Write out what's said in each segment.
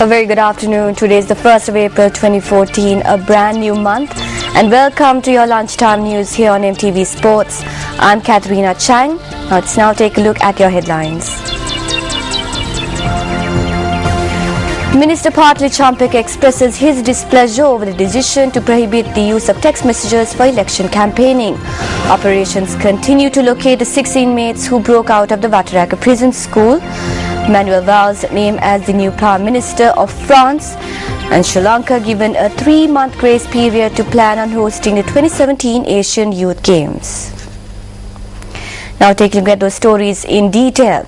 A very good afternoon. Today is the 1st of April 2014, a brand new month. And welcome to your lunchtime news here on MTVsports. I'm Katharina Chang. Let's now take a look at your headlines. Minister Partly Champik expresses his displeasure over the decision to prohibit the use of text messages for election campaigning. Operations continue to locate the 6 inmates who broke out of the Vataraka prison school. Manuel Valls named as the new Prime Minister of France, and Sri Lanka given a 3-month grace period to plan on hosting the 2017 Asian Youth Games. Now taking a look at those stories in detail.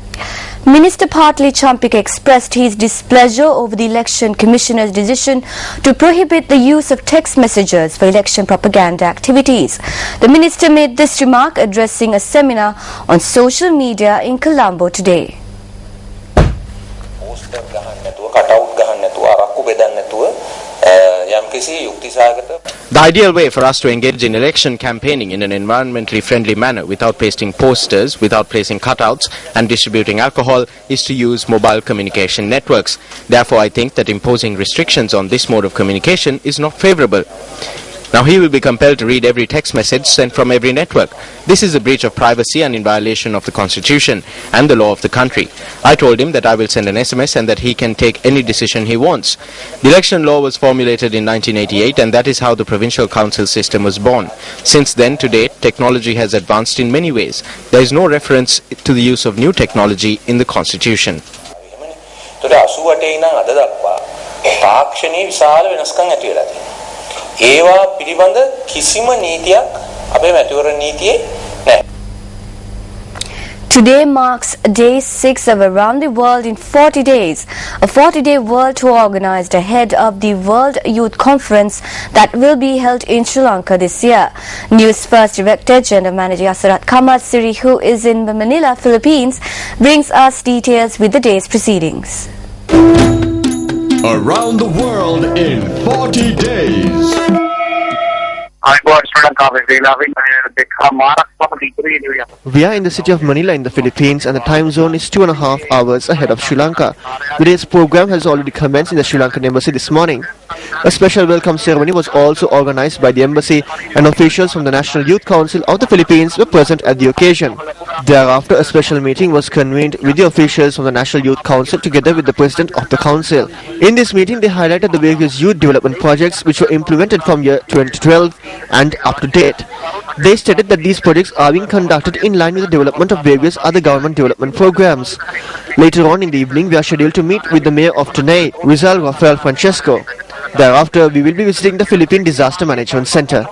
Minister Partly Champik expressed his displeasure over the Election Commissioner's decision to prohibit the use of text messages for election propaganda activities. The minister made this remark addressing a seminar on social media in Colombo today. The ideal way for us to engage in election campaigning in an environmentally friendly manner without pasting posters, without placing cutouts and distributing alcohol is to use mobile communication networks. Therefore, I think that imposing restrictions on this mode of communication is not favorable. Now he will be compelled to read every text message sent from every network. This is a breach of privacy and in violation of the Constitution and the law of the country. I told him that I will send an SMS and that he can take any decision he wants. The election law was formulated in 1988 and that is how the provincial council system was born. Since then to date, technology has advanced in many ways. There is no reference to the use of new technology in the Constitution. Today marks day 6 of Around the World in 40 Days, a 40-day world tour organized ahead of the World Youth Conference that will be held in Sri Lanka this year. Newsfirst Director General Manager Asarat Kamatsiri, who is in Manila, Philippines, brings us details with the day's proceedings. Around the World in 40 Days. We are in the city of Manila in the Philippines and the time zone is 2.5 hours ahead of Sri Lanka. Today's program has already commenced in the Sri Lankan embassy this morning. A special welcome ceremony was also organized by the embassy and officials from the National Youth Council of the Philippines were present at the occasion. Thereafter, a special meeting was convened with the officials from the National Youth Council together with the President of the Council. In this meeting, they highlighted the various youth development projects which were implemented from year 2012 and up to date. They stated that these projects are being conducted in line with the development of various other government development programs. Later on in the evening, we are scheduled to meet with the Mayor of Tanay, Rizal Rafael Francesco. Thereafter, we will be visiting the Philippine Disaster Management Center.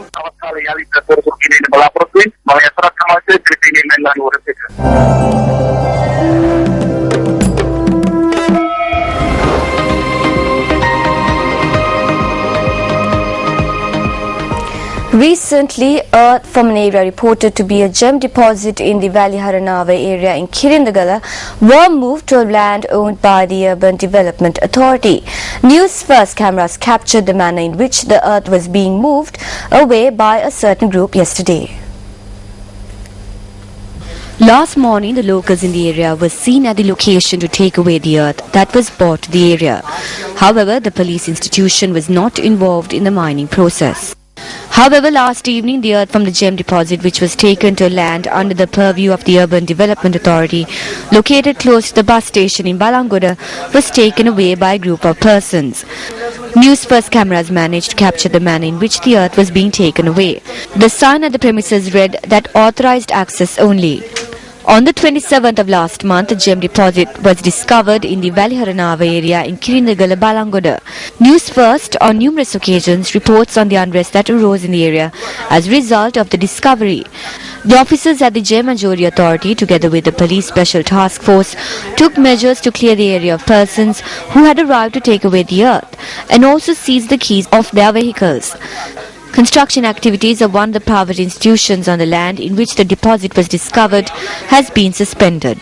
Recently, earth from an area reported to be a gem deposit in the Valley Haranava area in Kirindagala were moved to land owned by the Urban Development Authority. Newsfirst cameras captured the manner in which the earth was being moved away by a certain group yesterday. Last morning, the locals in the area were seen at the location to take away the earth that was brought to the area. However, the police institution was not involved in the mining process. However, last evening, the earth from the gem deposit, which was taken to land under the purview of the Urban Development Authority, located close to the bus station in Balangoda, was taken away by a group of persons. Newsfirst cameras managed to capture the manner in which the earth was being taken away. The sign at the premises read that authorized access only. On the 27th of last month, the gem deposit was discovered in the Valley Haranava area in Kirindagala, Balangoda. Newsfirst on numerous occasions reports on the unrest that arose in the area as a result of the discovery. The officers at the Gem and Jewelry Authority, together with the Police Special Task Force, took measures to clear the area of persons who had arrived to take away the earth and also seized the keys of their vehicles. Construction activities of one of the private institutions on the land in which the deposit was discovered has been suspended.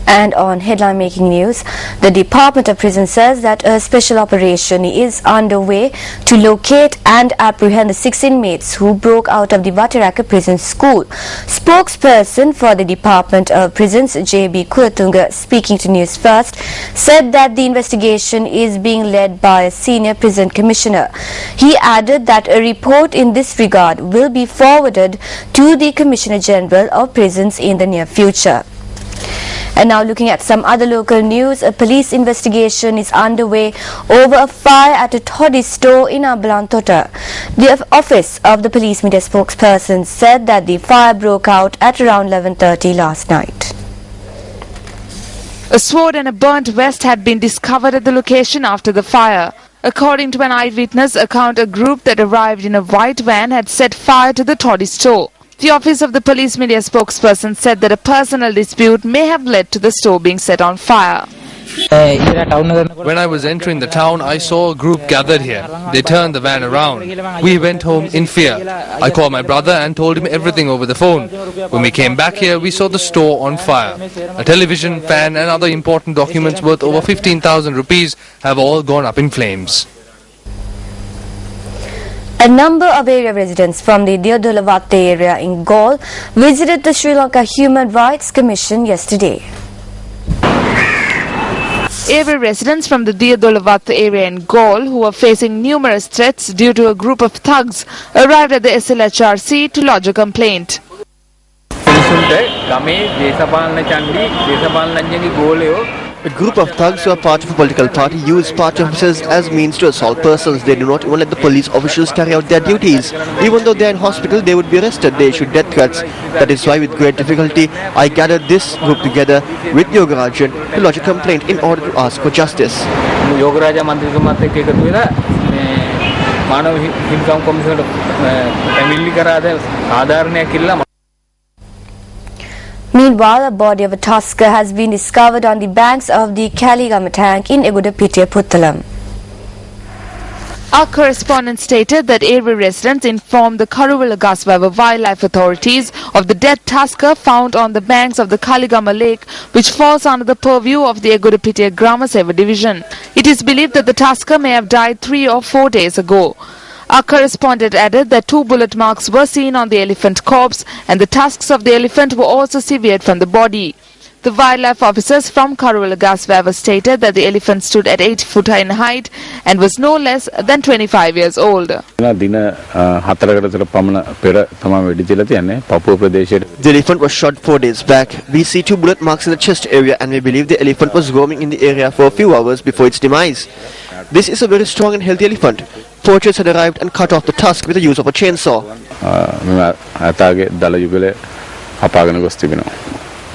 And on headline making news, the Department of Prison says that a special operation is underway to locate and apprehend the 6 inmates who broke out of the Watiraka Prison School. Spokesperson for the Department of Prisons, J.B. Kulatunga, speaking to Newsfirst, said that the investigation is being led by a senior prison commissioner. He added that a report in this regard will be forwarded to the Commissioner General of Prisons in the near future. And now looking at some other local news, a police investigation is underway over a fire at a toddy store in Abalantota. The office of the police media spokesperson said that the fire broke out at around 11:30 last night. A sword and a burnt vest had been discovered at the location after the fire. According to an eyewitness account, a group that arrived in a white van had set fire to the toddy store. The office of the police media spokesperson said that a personal dispute may have led to the store being set on fire. When I was entering the town, I saw a group gathered here. They turned the van around. We went home in fear. I called my brother and told him everything over the phone. When we came back here, we saw the store on fire. A television, fan and other important documents worth over 15,000 rupees have all gone up in flames. A number of area residents from the Diodolavatte area in Galle visited the Sri Lanka Human Rights Commission yesterday. Area residents from the Diodolavatte area in Galle, who were facing numerous threats due to a group of thugs, arrived at the SLHRC to lodge a complaint. A group of thugs who are part of a political party use party officers as means to assault persons. They do not even let the police officials carry out their duties. Even though they are in hospital, they would be arrested. They issue death threats. That is why, with great difficulty, I gathered this group together with Yogarajan to lodge a complaint in order to ask for justice. Meanwhile, a body of a tusker has been discovered on the banks of the Kaligama tank in Egudapitiya, Puttalam. Our correspondent stated that area residents informed the Karuvalagasvava wildlife authorities of the dead tusker found on the banks of the Kaligama lake, which falls under the purview of the Egudapitiya Gramaseva division. It is believed that the tusker may have died 3 or 4 days ago. Our correspondent added that 2 bullet marks were seen on the elephant corpse and the tusks of the elephant were also severed from the body. The wildlife officers from Karuvalagasvava stated that the elephant stood at 8 feet in height and was no less than 25 years old. The elephant was shot 4 days back. We see 2 bullet marks in the chest area and we believe the elephant was roaming in the area for a few hours before its demise. This is a very strong and healthy elephant. Poachers had arrived and cut off the tusk with the use of a chainsaw.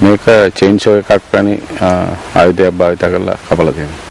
මේක change එකක් වැනි ආයුධයක් භාවිත කරලා කපලා තියෙනවා.